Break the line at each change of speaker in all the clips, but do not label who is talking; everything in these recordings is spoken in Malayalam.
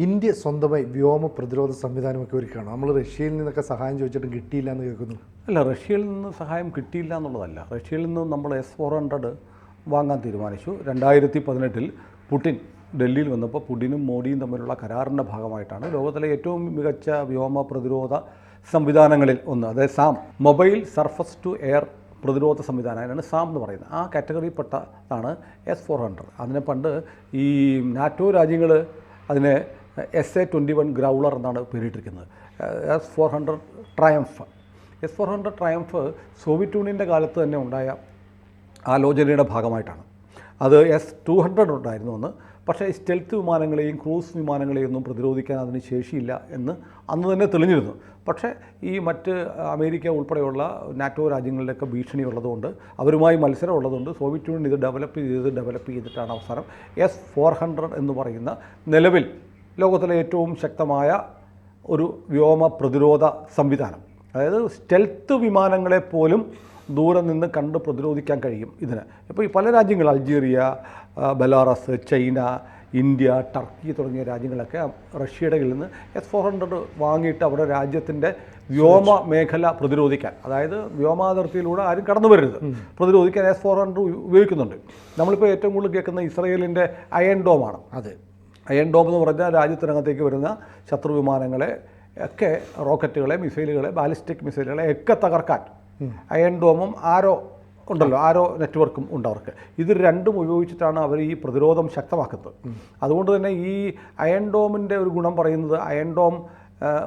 ഇന്ത്യ സ്വന്തമായി വ്യോമ പ്രതിരോധ സംവിധാനമൊക്കെ ഒരുക്കുകയാണ്. നമ്മൾ റഷ്യയിൽ നിന്നൊക്കെ സഹായം ചോദിച്ചിട്ടും കിട്ടിയില്ല എന്ന് കേൾക്കുന്നു.
അല്ല, റഷ്യയിൽ നിന്ന് സഹായം കിട്ടിയില്ല എന്നുള്ളതല്ല. റഷ്യയിൽ നിന്ന് നമ്മൾ S-400 വാങ്ങാൻ തീരുമാനിച്ചു. 2018 പുടിൻ ഡൽഹിയിൽ വന്നപ്പോൾ പുടിനും മോഡിയും തമ്മിലുള്ള കരാറിൻ്റെ ഭാഗമായിട്ടാണ് ലോകത്തിലെ ഏറ്റവും മികച്ച വ്യോമ പ്രതിരോധ സംവിധാനങ്ങളിൽ ഒന്ന്, അതായത് SAM, mobile surface to air പ്രതിരോധ സംവിധാനമാണ് സാം എന്ന് പറയുന്നത്. ആ കാറ്റഗറിയിൽപ്പെട്ടതാണ് S-400. അതിനെ പണ്ട് ഈ നാറ്റോ രാജ്യങ്ങൾ അതിനെ SA-21 ഗ്രൗളർ എന്നാണ് പേരിട്ടിരിക്കുന്നത്. S-400 triumph. S-400 triumph Soviet യൂണിയൻ്റെ കാലത്ത് തന്നെ ഉണ്ടായ ആലോചനയുടെ ഭാഗമായിട്ടാണ്. അത് S-200 ഉണ്ടായിരുന്നു അന്ന്. പക്ഷേ സ്റ്റെൽത്ത് വിമാനങ്ങളെയും ക്രൂസ് വിമാനങ്ങളെയും ഒന്നും പ്രതിരോധിക്കാൻ അതിന് ശേഷിയില്ല എന്ന് അന്ന് തന്നെ തെളിഞ്ഞിരുന്നു. പക്ഷേ ഈ മറ്റ് അമേരിക്ക ഉൾപ്പെടെയുള്ള നാറ്റോ രാജ്യങ്ങളിലൊക്കെ ഭീഷണി ഉള്ളതുകൊണ്ട്, അവരുമായി മത്സരം ഉള്ളതുകൊണ്ട് സോവിയറ്റ് യൂണിയൻ ഇത് ഡെവലപ്പ് ചെയ്തിട്ടാണ് അവസാനം S-400 എന്ന് പറയുന്ന നിലവിൽ ലോകത്തിലെ ഏറ്റവും ശക്തമായ ഒരു വ്യോമ പ്രതിരോധ സംവിധാനം. അതായത് സ്റ്റെൽത്ത് വിമാനങ്ങളെ പോലും ദൂരെ നിന്ന് കണ്ട് പ്രതിരോധിക്കാൻ കഴിയും ഇതിന്. ഇപ്പോൾ ഈ പല രാജ്യങ്ങൾ, Algeria, Belarus, China, India, Turkey തുടങ്ങിയ രാജ്യങ്ങളൊക്കെ റഷ്യയുടെ കയ്യിൽ നിന്ന് S-400 വാങ്ങിയിട്ട് അവരുടെ രാജ്യത്തിൻ്റെ വ്യോമ മേഖല പ്രതിരോധിക്കാൻ, അതായത് വ്യോമാതിർത്തിയിലൂടെ ആരും കടന്നു വരരുത്, പ്രതിരോധിക്കാൻ S-400 ഉപയോഗിക്കുന്നുണ്ട്. നമ്മളിപ്പോൾ ഏറ്റവും കൂടുതൽ കേൾക്കുന്ന ഇസ്രയേലിൻ്റെ അയൺ ഡോമാണ്.
അതെ, അയൺ
ഡോം എന്ന് പറഞ്ഞാൽ രാജ്യത്തിനകത്തേക്ക് വരുന്ന ശത്രു വിമാനങ്ങളെ ഒക്കെ, റോക്കറ്റുകളെ, മിസൈലുകളെ, ബാലിസ്റ്റിക് മിസൈലുകളെ ഒക്കെ തകർക്കാൻ അയൺ ഡോമും ആരോ ഉണ്ടല്ലോ, ആരോ നെറ്റ്വർക്കും ഉണ്ട് അവർക്ക്. ഇത് രണ്ടും ഉപയോഗിച്ചിട്ടാണ് അവർ ഈ പ്രതിരോധം ശക്തമാക്കുന്നത്. അതുകൊണ്ട് തന്നെ ഈ അയൺ ഡോമിൻ്റെ ഒരു ഗുണം പറയുന്നത്, അയൺ ഡോം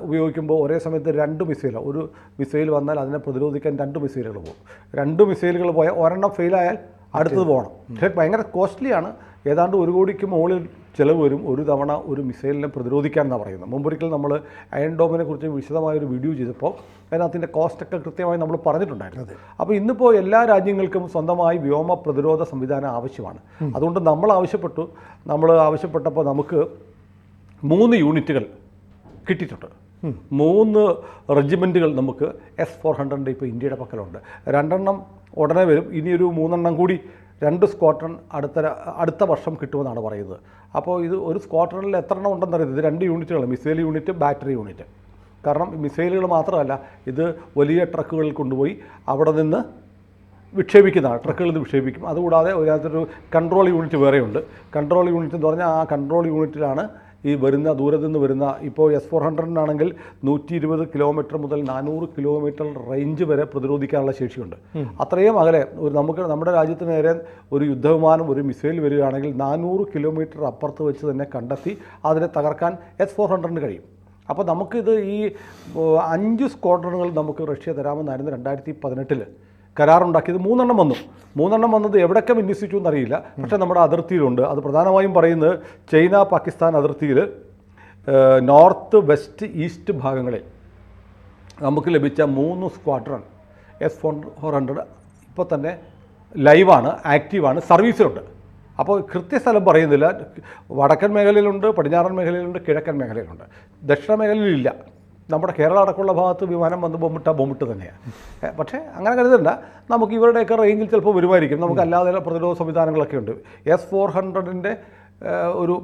ഉപയോഗിക്കുമ്പോൾ ഒരേ സമയത്ത് 2 മിസൈൽ, ഒരു മിസൈൽ വന്നാൽ അതിനെ പ്രതിരോധിക്കാൻ 2 മിസൈലുകൾ പോകും. 2 മിസൈലുകൾ പോയാൽ ഒരെണ്ണം ഫെയിലായാൽ അടുത്തത് പോകണം. പക്ഷേ ഭയങ്കര കോസ്റ്റ്ലിയാണ്. ഏതാണ്ട് 1 കോടിക്ക് മുകളിൽ ചിലവ് വരും ഒരു തവണ ഒരു മിസൈലിനെ പ്രതിരോധിക്കാനെന്നാണ് പറയുന്നത്. മുമ്പൊരിക്കൽ നമ്മൾ അയൺ ഡോമിനെ കുറിച്ച് വിശദമായൊരു വീഡിയോ ചെയ്തപ്പോൾ അതിനകത്തിൻ്റെ കോസ്റ്റൊക്കെ കൃത്യമായി നമ്മൾ പറഞ്ഞിട്ടുണ്ടായിരുന്നു. അപ്പോൾ ഇന്നിപ്പോൾ എല്ലാ രാജ്യങ്ങൾക്കും സ്വന്തമായി വ്യോമ പ്രതിരോധ സംവിധാനം ആവശ്യമാണ്. അതുകൊണ്ട് നമ്മൾ ആവശ്യപ്പെട്ടപ്പോൾ നമുക്ക് 3 യൂണിറ്റുകൾ കിട്ടിയിട്ടുണ്ട്. 3 റെജിമെൻറ്റുകൾ നമുക്ക് S-400 ഇപ്പോൾ ഇന്ത്യയുടെ പക്കലുണ്ട്. 2 എണ്ണം ഉടനെ വരും. ഇനിയൊരു 3 എണ്ണം കൂടി, 2 സ്ക്വാഡ്രൺ അടുത്ത വർഷം കിട്ടുമെന്നാണ് പറയുന്നത്. അപ്പോൾ ഇത് ഒരു സ്ക്വാഡ്രണിൽ എത്ര എണ്ണം ഉണ്ടെന്നറിയത്? ഇത് 2 യൂണിറ്റുകൾ, മിസൈൽ യൂണിറ്റ്, ബാറ്ററി യൂണിറ്റ്. കാരണം മിസൈലുകൾ മാത്രമല്ല, ഇത് വലിയ ട്രക്കുകളിൽ കൊണ്ടുപോയി അവിടെ നിന്ന് വിക്ഷേപിക്കുന്നതാണ്. ട്രക്കുകളിൽ നിന്ന് വിക്ഷേപിക്കും. അതുകൂടാതെ അതിനകത്തൊരു കൺട്രോൾ യൂണിറ്റ് വേറെയുണ്ട്. കൺട്രോൾ യൂണിറ്റ് എന്ന് പറഞ്ഞാൽ ആ കൺട്രോൾ യൂണിറ്റിലാണ് ഈ ദൂരത്തു നിന്ന് വരുന്ന, ഇപ്പോൾ S-400 120 കിലോമീറ്റർ മുതൽ 400 കിലോമീറ്റർ റേഞ്ച് വരെ പ്രതിരോധിക്കാനുള്ള ശേഷിയുണ്ട്. അത്രയും അകലെ നമ്മുടെ രാജ്യത്തിന് നേരെ ഒരു യുദ്ധവിമാനം, ഒരു മിസൈൽ വരികയാണെങ്കിൽ 400 കിലോമീറ്റർ അപ്പുറത്ത് വെച്ച് തന്നെ കണ്ടെത്തി അതിനെ തകർക്കാൻ S-400 കഴിയും. അപ്പോൾ നമുക്കിത് ഈ 5 സ്ക്വാഡ്രണുകൾ നമുക്ക് റഷ്യ തരാമെന്നായിരുന്നു 2018 കരാറുണ്ടാക്കിയത്. 3 എണ്ണം വന്നു. 3 എണ്ണം വന്നത് എവിടെയൊക്കെ വിന്യസിച്ചു എന്നറിയില്ല. പക്ഷേ നമ്മുടെ അതിർത്തിയിലുണ്ട്. അത് പ്രധാനമായും പറയുന്നത് ചൈന പാകിസ്ഥാൻ അതിർത്തിയിൽ നോർത്ത്, വെസ്റ്റ്, ഈസ്റ്റ് ഭാഗങ്ങളിൽ നമുക്ക് ലഭിച്ച 3 സ്ക്വാഡ്രൺ S-400 ഇപ്പോൾ തന്നെ ലൈവാണ്, ആക്റ്റീവാണ്, സർവീസിലുണ്ട്. അപ്പോൾ കൃത്യസ്ഥലം പറയുന്നില്ല. വടക്കൻ മേഖലയിലുണ്ട്, പടിഞ്ഞാറൻ മേഖലയിലുണ്ട്, കിഴക്കൻ മേഖലയിലുണ്ട്. ദക്ഷിണ മേഖലയിലില്ല. നമ്മുടെ കേരള അടക്കമുള്ള ഭാഗത്ത് വിമാനം വന്ന് ബൊമ്മിട്ട് തന്നെയാണ്. പക്ഷേ അങ്ങനെ കരുതണ്ട, നമുക്ക് ഇവരുടെയൊക്കെ റേഞ്ചിൽ ചിലപ്പോൾ വരുമായിരിക്കും. നമുക്ക് അല്ലാതെ പ്രതിരോധ സംവിധാനങ്ങളൊക്കെ ഉണ്ട്. S-400 ഒരു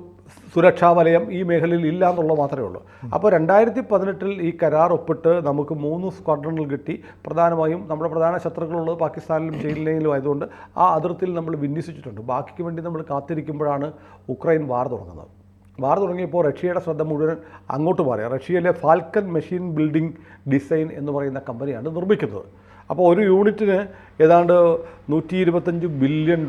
സുരക്ഷാ വലയം ഈ മേഖലയിൽ ഇല്ല എന്നുള്ളത് മാത്രമേ ഉള്ളൂ. അപ്പോൾ 2018 ഈ കരാർ ഒപ്പിട്ട് നമുക്ക് 3 സ്ക്വാഡ്രണുകൾ കിട്ടി. പ്രധാനമായും നമ്മുടെ പ്രധാന ശത്രുക്കളുള്ളത് പാകിസ്ഥാനിലും ചൈനയിലും ആയതുകൊണ്ട് ആ അതിർത്തിയിൽ നമ്മൾ വിന്യസിച്ചിട്ടുണ്ട്. ബാക്കിക്ക് വേണ്ടി നമ്മൾ കാത്തിരിക്കുമ്പോഴാണ് ഉക്രൈൻ വാർ തുടങ്ങുന്നത്. വാർ തുടങ്ങിയപ്പോൾ റഷ്യയുടെ ശ്രദ്ധ മുഴുവൻ അങ്ങോട്ട് മാറി. റഷ്യയിലെ ഫാൽക്കൺ മെഷീൻ ബിൽഡിംഗ് ഡിസൈൻ എന്ന് പറയുന്ന കമ്പനിയാണ് നിർമ്മിക്കുന്നത്. അപ്പോൾ ഒരു യൂണിറ്റിന് ഏതാണ്ട് $125 ബില്യൺ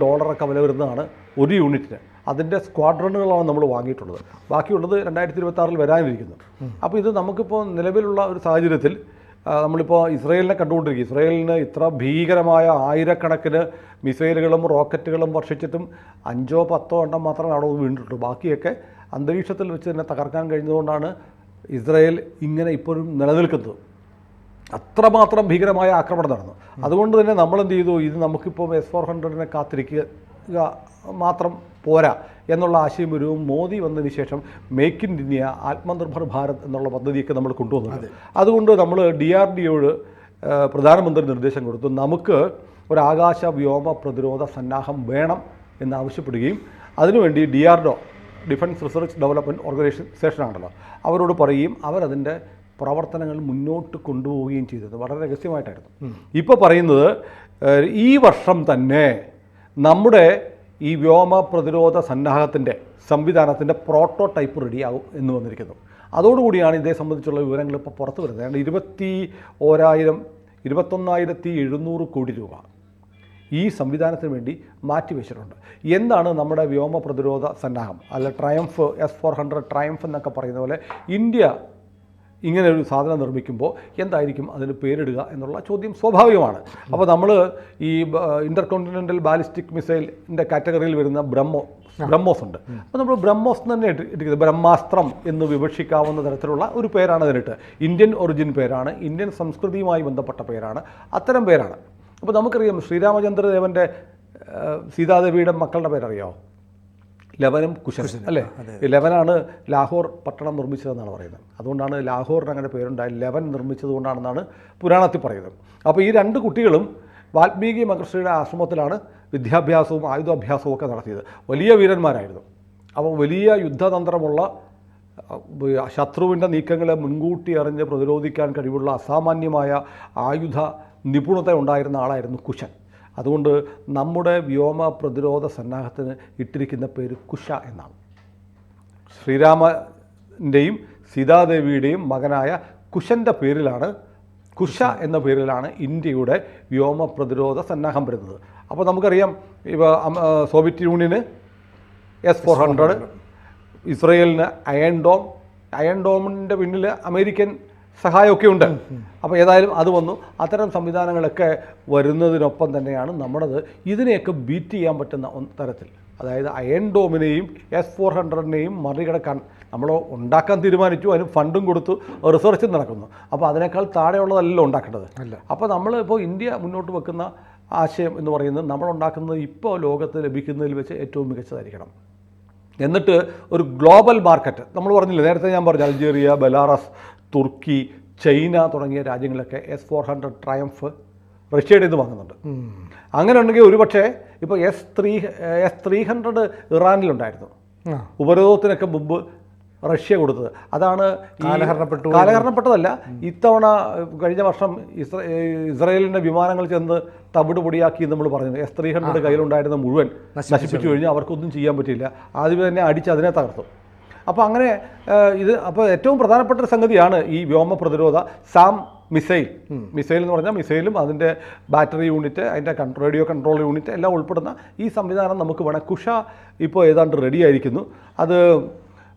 വില വരുന്നതാണ് ഒരു യൂണിറ്റിന്. അതിൻ്റെ സ്ക്വാഡ്രണുകളാണ് നമ്മൾ വാങ്ങിയിട്ടുള്ളത്. ബാക്കിയുള്ളത് 2026 വരാനിരിക്കുന്നു. അപ്പോൾ ഇത് നമുക്കിപ്പോൾ നിലവിലുള്ള ഒരു സാഹചര്യത്തിൽ നമ്മളിപ്പോൾ ഇസ്രയേലിനെ കണ്ടുകൊണ്ടിരിക്കും. ഇസ്രയേലിന് ഇത്ര ഭീകരമായ ആയിരക്കണക്കിന് മിസൈലുകളും റോക്കറ്റുകളും വർഷിച്ചിട്ടും 5-10 എണ്ണം മാത്രമേ അവിടെ വീണിട്ടുള്ളൂ. ബാക്കിയൊക്കെ അന്തരീക്ഷത്തിൽ വെച്ച് തന്നെ തകർക്കാൻ കഴിഞ്ഞതുകൊണ്ടാണ് ഇസ്രയേൽ ഇങ്ങനെ ഇപ്പോഴും നിലനിൽക്കുന്നത്. അത്രമാത്രം ഭീകരമായ ആക്രമണം നടന്നു. അതുകൊണ്ട് തന്നെ നമ്മളെന്ത് ചെയ്തു, ഇത് നമുക്കിപ്പോൾ S-400 കാത്തിരിക്കുക മാത്രം പോരാ എന്നുള്ള ആശയം ഒരു മോദി വന്നതിന് ശേഷം make in India, Atmanirbhar Bharat എന്നുള്ള പദ്ധതിയൊക്കെ നമ്മൾ കൊണ്ടുവന്നു. അതുകൊണ്ട് നമ്മൾ DRDOയോട് പ്രധാനമന്ത്രി നിർദ്ദേശം കൊടുത്തു, നമുക്ക് ഒരു ആകാശ വ്യോമ പ്രതിരോധ സന്നാഹം വേണം എന്നാവശ്യപ്പെടുകയും അതിനുവേണ്ടി ഡിഫൻസ് റിസർച്ച് ഡെവലപ്മെൻറ്റ് ഓർഗനൈസേഷൻ ആണല്ലോ, അവരോട് പറയുകയും അവരതിൻ്റെ പ്രവർത്തനങ്ങൾ മുന്നോട്ട് കൊണ്ടുപോവുകയും ചെയ്തത് വളരെ രഹസ്യമായിട്ടായിരുന്നു. ഇപ്പോൾ പറയുന്നത് ഈ വർഷം തന്നെ നമ്മുടെ ഈ വ്യോമ പ്രതിരോധ സന്നാഹത്തിൻ്റെ സംവിധാനത്തിൻ്റെ പ്രോട്ടോടൈപ്പ് റെഡിയാകും എന്ന് വന്നിരിക്കുന്നു. അതോടുകൂടിയാണ് ഇതേ സംബന്ധിച്ചുള്ള വിവരങ്ങൾ ഇപ്പോൾ പുറത്തു വരുന്നത്. ഏതാണ്ട് 21,700 കോടി രൂപ ഈ സംവിധാനത്തിന് വേണ്ടി മാറ്റിവെച്ചിട്ടുണ്ട്. എന്താണ് നമ്മുടെ വ്യോമ പ്രതിരോധ സന്നാഹം, അല്ല ട്രയംഫ് S-400 ട്രയംഫ് എന്നൊക്കെ പറയുന്ന പോലെ ഇന്ത്യ ഇങ്ങനെ ഒരു സാധനം നിർമ്മിക്കുമ്പോൾ എന്തായിരിക്കും അതിന് പേരിടുക എന്നുള്ള ചോദ്യം സ്വാഭാവികമാണ്. അപ്പോൾ നമ്മൾ ഈ ഇൻ്റർകോണ്ടിനെൻ്റൽ ബാലിസ്റ്റിക് മിസൈലിൻ്റെ കാറ്റഗറിയിൽ വരുന്ന ബ്രഹ്മോസ് ഉണ്ട്. അപ്പോൾ നമ്മൾ ബ്രഹ്മോസ് തന്നെ ഇട്ടിരിക്കുന്നത് ബ്രഹ്മാസ്ത്രം എന്ന് വിവക്ഷിക്കാവുന്ന തരത്തിലുള്ള ഒരു പേരാണ് അതിനിട്ട്. ഇന്ത്യൻ ഒറിജിൻ പേരാണ്, ഇന്ത്യൻ സംസ്കൃതിയുമായി ബന്ധപ്പെട്ട പേരാണ്, അത്തരം പേരാണ്. അപ്പോൾ നമുക്കറിയാം ശ്രീരാമചന്ദ്രദേവൻ്റെ സീതാദേവിയുടെ മക്കളുടെ പേരറിയാമോ? ലവനും കുശനും അല്ലേ? ലവനാണ് ലാഹോർ പട്ടണം നിർമ്മിച്ചതെന്നാണ് പറയുന്നത്. അതുകൊണ്ടാണ് ലാഹോറിന് അങ്ങനെ പേരുണ്ടായി, ലവൻ നിർമ്മിച്ചതുകൊണ്ടാണെന്നാണ് പുരാണത്തിൽ പറയുന്നത്. അപ്പോൾ ഈ രണ്ട് കുട്ടികളും വാൽമീകി മഹർഷിയുടെ ആശ്രമത്തിലാണ് വിദ്യാഭ്യാസവും ആയുധാഭ്യാസവും ഒക്കെ നടത്തിയത്. വലിയ വീരന്മാരായിരുന്നു. അപ്പോൾ വലിയ യുദ്ധതന്ത്രമുള്ള, ശത്രുവിൻ്റെ നീക്കങ്ങളെ മുൻകൂട്ടി അറിഞ്ഞ് പ്രതിരോധിക്കാൻ കഴിവുള്ള അസാമാന്യമായ ആയുധ നിപുണത ഉണ്ടായിരുന്ന ആളായിരുന്നു കുശൻ. അതുകൊണ്ട് നമ്മുടെ വ്യോമ പ്രതിരോധ സന്നാഹത്തിന് ഇട്ടിരിക്കുന്ന പേര് കുശ എന്നാണ്. ശ്രീരാമൻ്റെയും സീതാദേവിയുടെയും മകനായ കുശൻ്റെ പേരിലാണ്, കുശ എന്ന പേരിലാണ് ഇന്ത്യയുടെ വ്യോമ പ്രതിരോധ സന്നാഹം വരുന്നത്. അപ്പോൾ നമുക്കറിയാം, ഇപ്പോൾ സോവിയറ്റ് യൂണിയന് S-400, ഇസ്രയേലിന് അയൺ ഡോമിൻ്റെ പിന്നിൽ അമേരിക്കൻ സഹായമൊക്കെ ഉണ്ട്. അപ്പോൾ ഏതായാലും അത് വന്നു. അത്തരം സംവിധാനങ്ങളൊക്കെ വരുന്നതിനൊപ്പം തന്നെയാണ് നമ്മുടേത് ഇതിനെയൊക്കെ ബീറ്റ് ചെയ്യാൻ പറ്റുന്ന തരത്തിൽ, അതായത് അയൺ ഡോമിനെയും S-400നെയും മറികടക്കാൻ നമ്മൾ ഉണ്ടാക്കാൻ തീരുമാനിച്ചു, അതിന് ഫണ്ടും കൊടുത്തു, റിസർച്ചും നടക്കുന്നു. അപ്പോൾ അതിനേക്കാൾ താഴെയുള്ളതല്ലല്ലോ ഉണ്ടാക്കേണ്ടത്. അപ്പോൾ നമ്മളിപ്പോൾ ഇന്ത്യ മുന്നോട്ട് വെക്കുന്ന ആശയം എന്ന് പറയുന്നത് നമ്മളുണ്ടാക്കുന്നത് ഇപ്പോൾ ലോകത്ത് ലഭിക്കുന്നതിൽ വെച്ച് ഏറ്റവും മികച്ചതായിരിക്കണം. എന്നിട്ട് ഒരു ഗ്ലോബൽ മാർക്കറ്റ്, നമ്മൾ പറഞ്ഞില്ലേ നേരത്തെ ഞാൻ പറഞ്ഞു, അൾജീരിയ, ബെലാറസ്, തുർക്കി, ചൈന തുടങ്ങിയ രാജ്യങ്ങളൊക്കെ S-400 ട്രയംഫ് റഷ്യയുടെ ഇത് വാങ്ങുന്നുണ്ട്. അങ്ങനെ ഉണ്ടെങ്കിൽ ഒരുപക്ഷെ ഇപ്പോൾ S-300 ഇറാനിലുണ്ടായിരുന്നു. ഉപരോധത്തിനൊക്കെ മുമ്പ് റഷ്യ കൊടുത്തത്. അതാണ് കാലഹരണപ്പെട്ടതല്ല. ഇത്തവണ കഴിഞ്ഞ വർഷം ഇസ്രായേലിൻ്റെ വിമാനങ്ങൾ ചെന്ന് തവിട് പൊടിയാക്കി നമ്മൾ പറഞ്ഞത്. S-300 കയ്യിലുണ്ടായിരുന്ന മുഴുവൻ നശിപ്പിച്ചു കഴിഞ്ഞാൽ അവർക്കൊന്നും ചെയ്യാൻ പറ്റില്ല. ആദ്യമേ തന്നെ അടിച്ച് അതിനെ തകർത്തു. അപ്പോൾ അങ്ങനെ അപ്പോൾ ഏറ്റവും പ്രധാനപ്പെട്ട ഒരു സംഗതിയാണ് ഈ വ്യോമ പ്രതിരോധ സാം മിസൈൽ എന്ന് പറഞ്ഞാൽ മിസൈലും അതിൻ്റെ ബാറ്ററി യൂണിറ്റ്, അതിൻ്റെ റേഡിയോ കൺട്രോൾ യൂണിറ്റ് എല്ലാം ഉൾപ്പെടുന്ന ഈ സംവിധാനം നമുക്ക് വേണം. കുഷ ഇപ്പോൾ ഏതാണ്ട് റെഡി ആയിരിക്കുന്നു. അത്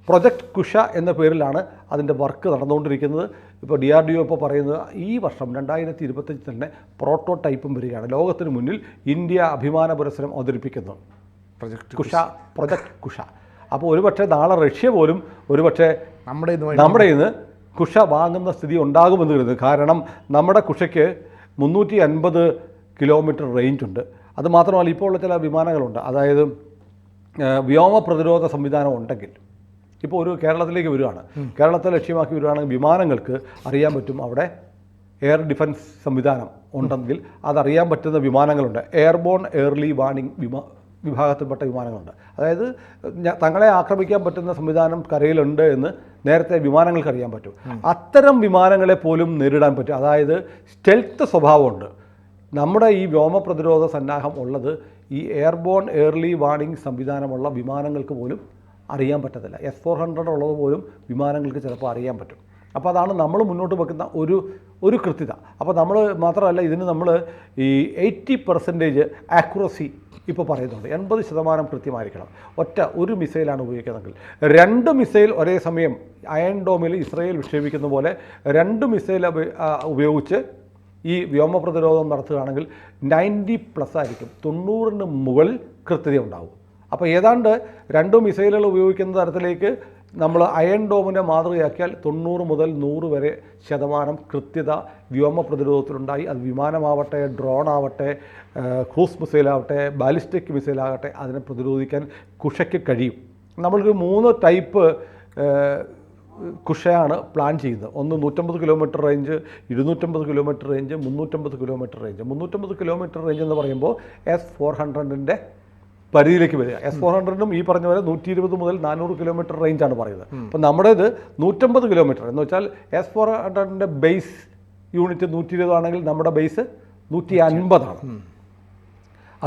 പ്രൊജക്റ്റ് കുഷ എന്ന പേരിലാണ് അതിൻ്റെ വർക്ക് നടന്നുകൊണ്ടിരിക്കുന്നത്. ഇപ്പോൾ DRDO ഇപ്പോൾ പറയുന്നത് ഈ വർഷം 2025 തന്നെ പ്രോട്ടോടൈപ്പും വരികയാണ്. ലോകത്തിന് മുന്നിൽ ഇന്ത്യ അഭിമാന പുരസ്സരം അവതരിപ്പിക്കുന്നു പ്രൊജക്റ്റ് കുഷ. അപ്പോൾ ഒരുപക്ഷെ നാളെ റഷ്യ പോലും ഒരുപക്ഷെ നമ്മുടെ ഇന്ന് കുഷ വാങ്ങുന്ന സ്ഥിതി ഉണ്ടാകുമെന്ന് കരുതുന്നു. കാരണം നമ്മുടെ കുഷയ്ക്ക് 350 കിലോമീറ്റർ റേഞ്ച് ഉണ്ട്. അത് മാത്രമല്ല, ഇപ്പോൾ ഉള്ള ചില വിമാനങ്ങളുണ്ട്, അതായത് വ്യോമ പ്രതിരോധ സംവിധാനം ഉണ്ടെങ്കിൽ, ഇപ്പോൾ ഒരു കേരളത്തിലേക്ക് വരികയാണ്, കേരളത്തെ ലക്ഷ്യമാക്കി വരികയാണെങ്കിൽ വിമാനങ്ങൾക്ക് അറിയാൻ പറ്റും അവിടെ എയർ ഡിഫൻസ് സംവിധാനം ഉണ്ടെങ്കിൽ അതറിയാൻ പറ്റുന്ന വിമാനങ്ങളുണ്ട്. എയർബോൺ ഏർലി വാർണിംഗ് വിഭാഗത്തിൽപ്പെട്ട വിമാനങ്ങളുണ്ട്. അതായത് തങ്ങളെ ആക്രമിക്കാൻ പറ്റുന്ന സംവിധാനം കരയിലുണ്ട് എന്ന് നേരത്തെ വിമാനങ്ങൾക്ക് അറിയാൻ പറ്റും. അത്തരം വിമാനങ്ങളെ പോലും നേരിടാൻ പറ്റും. അതായത് സ്റ്റെൽത്ത് സ്വഭാവമുണ്ട്. നമ്മുടെ ഈ വ്യോമ പ്രതിരോധ സന്നാഹം ഉള്ളത് ഈ എയർബോൺ ഏർലി വാർണിംഗ് സംവിധാനമുള്ള വിമാനങ്ങൾക്ക് പോലും അറിയാൻ പറ്റത്തില്ല. S-400 ഉള്ളത് പോലും വിമാനങ്ങൾക്ക് ചിലപ്പോൾ അറിയാൻ പറ്റും. അപ്പോൾ അതാണ് നമ്മൾ മുന്നോട്ട് വെക്കുന്ന ഒരു കൃത്യത. അപ്പോൾ നമ്മൾ മാത്രമല്ല, ഇതിന് നമ്മൾ ഈ 80% ആക്യുറസി ഇപ്പോൾ പറയുന്നുണ്ട്. 80% കൃത്യമായിരിക്കണം. ഒരു മിസൈലാണ് ഉപയോഗിക്കുന്നതെങ്കിൽ 2 മിസൈൽ ഒരേ സമയം അയൺ ഡോമിൽ ഇസ്രയേൽ വിക്ഷേപിക്കുന്ന പോലെ 2 മിസൈൽ ഉപയോഗിച്ച് ഈ വ്യോമ പ്രതിരോധം നടത്തുകയാണെങ്കിൽ 90+ ആയിരിക്കും, 90ന് മുകളിൽ കൃത്യത ഉണ്ടാകും. അപ്പോൾ ഏതാണ്ട് 2 മിസൈലുകൾ ഉപയോഗിക്കുന്ന തരത്തിലേക്ക് നമ്മൾ അയൺ ഡോമിനെ മാതൃകയാക്കിയാൽ 90 മുതൽ 100 വരെ ശതമാനം കൃത്യത വ്യോമ പ്രതിരോധത്തിലുണ്ടായി. അത് വിമാനമാവട്ടെ, ഡ്രോൺ ആവട്ടെ, ക്രൂസ് മിസൈലാവട്ടെ, ബാലിസ്റ്റിക് മിസൈലാകട്ടെ, അതിനെ പ്രതിരോധിക്കാൻ കുഷയ്ക്ക് കഴിയും. നമ്മളൊരു 3 ടൈപ്പ് കുഷയാണ് പ്ലാൻ ചെയ്യുന്നത്. ഒന്ന് 150 kilometre range, 250 kilometre range, 350 kilometre range. 350 kilometre range എന്ന് പറയുമ്പോൾ S-400ൻ്റെ പരിധിയിലേക്ക് വരിക. S-400 ഈ പറഞ്ഞ പോലെ 120 മുതൽ 400 കിലോമീറ്റർ റേഞ്ചാണ് പറയുന്നത്. അപ്പം നമ്മുടേത് 150 കിലോമീറ്റർ എന്ന് വെച്ചാൽ S-400 ബേസ് യൂണിറ്റ് 120 ആണെങ്കിൽ നമ്മുടെ ബേസ് 150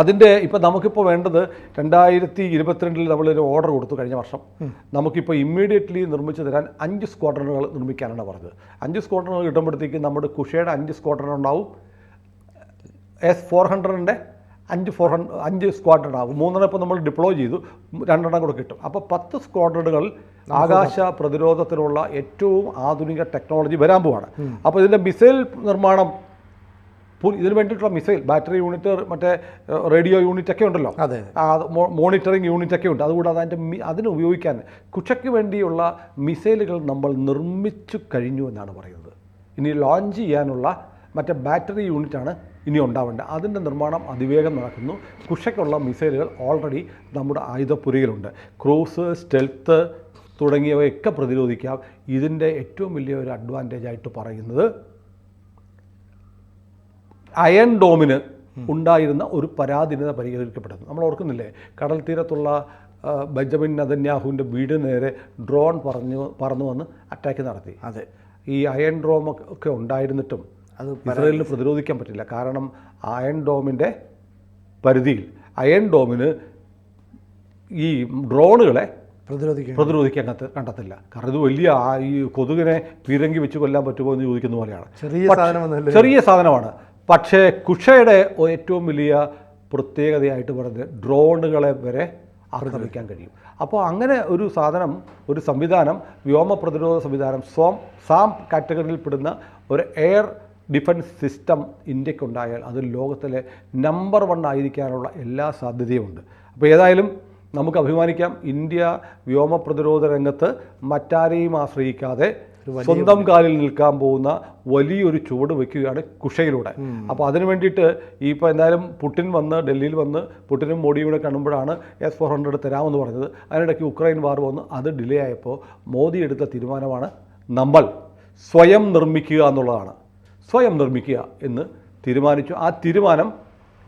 അതിൻ്റെ ഇപ്പം നമുക്കിപ്പോൾ വേണ്ടത് 2022 നമ്മളൊരു ഓർഡർ കൊടുത്തു കഴിഞ്ഞ വർഷം. നമുക്കിപ്പോൾ ഇമ്മീഡിയറ്റ്ലി നിർമ്മിച്ച് തരാൻ 5 സ്ക്വാഡ്രണുകൾ നിർമ്മിക്കാനാണ് പറഞ്ഞത്. 5 സ്ക്വാഡ്രണുകൾ കിട്ടുമ്പോഴത്തേക്ക് നമ്മുടെ കുഷയുടെ 5 സ്ക്വാഡ്രണ ഉണ്ടാവും, S-400 5 സ്ക്വാഡ്രണ ആകും. 3 ഇപ്പോൾ നമ്മൾ ഡിപ്ലോയ് ചെയ്തു, 2 കൂടെ കിട്ടും. അപ്പോൾ 10 സ്ക്വാഡ്രണുകൾ ആകാശ പ്രതിരോധത്തിനുള്ള ഏറ്റവും ആധുനിക ടെക്നോളജി വരാൻ പോവാണ്. അപ്പോൾ ഇതിൻ്റെ മിസൈൽ നിർമ്മാണം, ഇതിന് വേണ്ടിയിട്ടുള്ള മിസൈൽ ബാറ്ററി യൂണിറ്റ്, മറ്റേ റേഡിയോ യൂണിറ്റ് ഒക്കെ ഉണ്ടല്ലോ, മോണിറ്ററിംഗ് യൂണിറ്റ് ഒക്കെ ഉണ്ട്. അതുകൂടാതെ അതിന് ഉപയോഗിക്കാൻ കുഷയ്ക്ക് വേണ്ടിയുള്ള മിസൈലുകൾ നമ്മൾ നിർമ്മിച്ചു കഴിഞ്ഞു എന്നാണ് പറയുന്നത്. ഇനി ലോഞ്ച് ചെയ്യാനുള്ള മറ്റേ ബാറ്ററി യൂണിറ്റാണ് ഇനി ഉണ്ടാവേണ്ടത്. അതിൻ്റെ നിർമ്മാണം അതിവേഗം നടക്കുന്നു. കുഷയ്ക്കുള്ള മിസൈലുകൾ ഓൾറെഡി നമ്മുടെ ആയുധപ്പുരയിലുണ്ട്. ക്രൂസ്, സ്റ്റെൽത്ത് തുടങ്ങിയവയൊക്കെ പ്രതിരോധിക്കാം. ഇതിൻ്റെ ഏറ്റവും വലിയ ഒരു അഡ്വാൻറ്റേജ് ആയിട്ട് പറയുന്നത് അയൺ ഡോമിന് ഉണ്ടായിരുന്ന ഒരു പരാധീനത പരിഹരിക്കപ്പെടുന്നു. നമ്മൾ ഓർക്കുന്നില്ലേ, കടൽ തീരത്തുള്ള ബെഞ്ചമിൻ നെതന്യാഹുവിൻ്റെ വീടിന് നേരെ ഡ്രോൺ പറന്നു വന്ന് അറ്റാക്ക് നടത്തി.
അതെ,
ഈ അയൺ ഡോം ഒക്കെ ഉണ്ടായിരുന്നിട്ടും അത് ഇസ്രായേലിന് പ്രതിരോധിക്കാൻ പറ്റില്ല. കാരണം അയൺ ഡോമിൻ്റെ പരിധിയിൽ അയൺ ഡോമിന് ഈ ഡ്രോണുകളെ പ്രതിരോധിക്കാൻ കണ്ടെത്തില്ല. കാരണം ഇത് വലിയ ഈ കൊതുകിനെ പീരങ്കി വെച്ച് കൊല്ലാൻ പറ്റുമോ എന്ന് ചോദിക്കുന്ന പോലെയാണ്. ചെറിയ സാധനമാണ്. പക്ഷേ കുഷയുടെ ഏറ്റവും വലിയ പ്രത്യേകതയായിട്ട് പറഞ്ഞത് ഡ്രോണുകളെ വരെ ആക്രമിക്കാൻ കഴിയും. അപ്പോൾ അങ്ങനെ ഒരു സാധനം, ഒരു സംവിധാനം, വ്യോമ പ്രതിരോധ സംവിധാനം, സാം കാറ്റഗറിയിൽപ്പെടുന്ന ഒരു എയർ ഡിഫൻസ് സിസ്റ്റം ഇന്ത്യക്കുണ്ടായാൽ അത് ലോകത്തിലെ നമ്പർ 1 ആയിരിക്കാനുള്ള എല്ലാ സാധ്യതയുമുണ്ട്. അപ്പോൾ ഏതായാലും നമുക്ക് അഭിമാനിക്കാം, ഇന്ത്യ വ്യോമ പ്രതിരോധ രംഗത്ത് മറ്റാരെയും ആശ്രയിക്കാതെ സ്വന്തം കാലിൽ നിൽക്കാൻ പോകുന്ന വലിയൊരു ചുവട് വയ്ക്കുകയാണ് കുഷയിലൂടെ. അപ്പോൾ അതിനു വേണ്ടിയിട്ട് ഇപ്പോൾ എന്തായാലും പുടിൻ വന്ന് ഡൽഹിയിൽ വന്ന് പുടിനും മോഡിയും കൂടെ കാണുമ്പോഴാണ് S-400 തരാമെന്ന് പറഞ്ഞത്. അതിനിടയ്ക്ക് ഉക്രൈൻ വാർ വന്ന് അത് ഡിലേ ആയപ്പോൾ മോദി എടുത്ത തീരുമാനമാണ് നമ്മൾ സ്വയം നിർമ്മിക്കുക എന്നുള്ളതാണ്. സ്വയം നിർമ്മിക്കുക എന്ന് തീരുമാനിച്ചു. ആ തീരുമാനം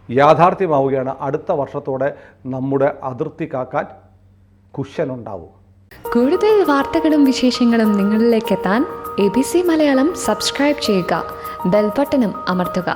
യാഥാർത്ഥ്യമാവുകയാണ്. അടുത്ത വർഷത്തോടെ നമ്മുടെ അതിർത്തി കാക്കാൻ കുശനുണ്ടാവും.
കൂടുതൽ വാർത്തകളും വിശേഷങ്ങളും നിങ്ങളിലേക്ക് എത്താൻ ABC മലയാളം സബ്സ്ക്രൈബ് ചെയ്യുക, ബെൽ ബട്ടണും അമർത്തുക.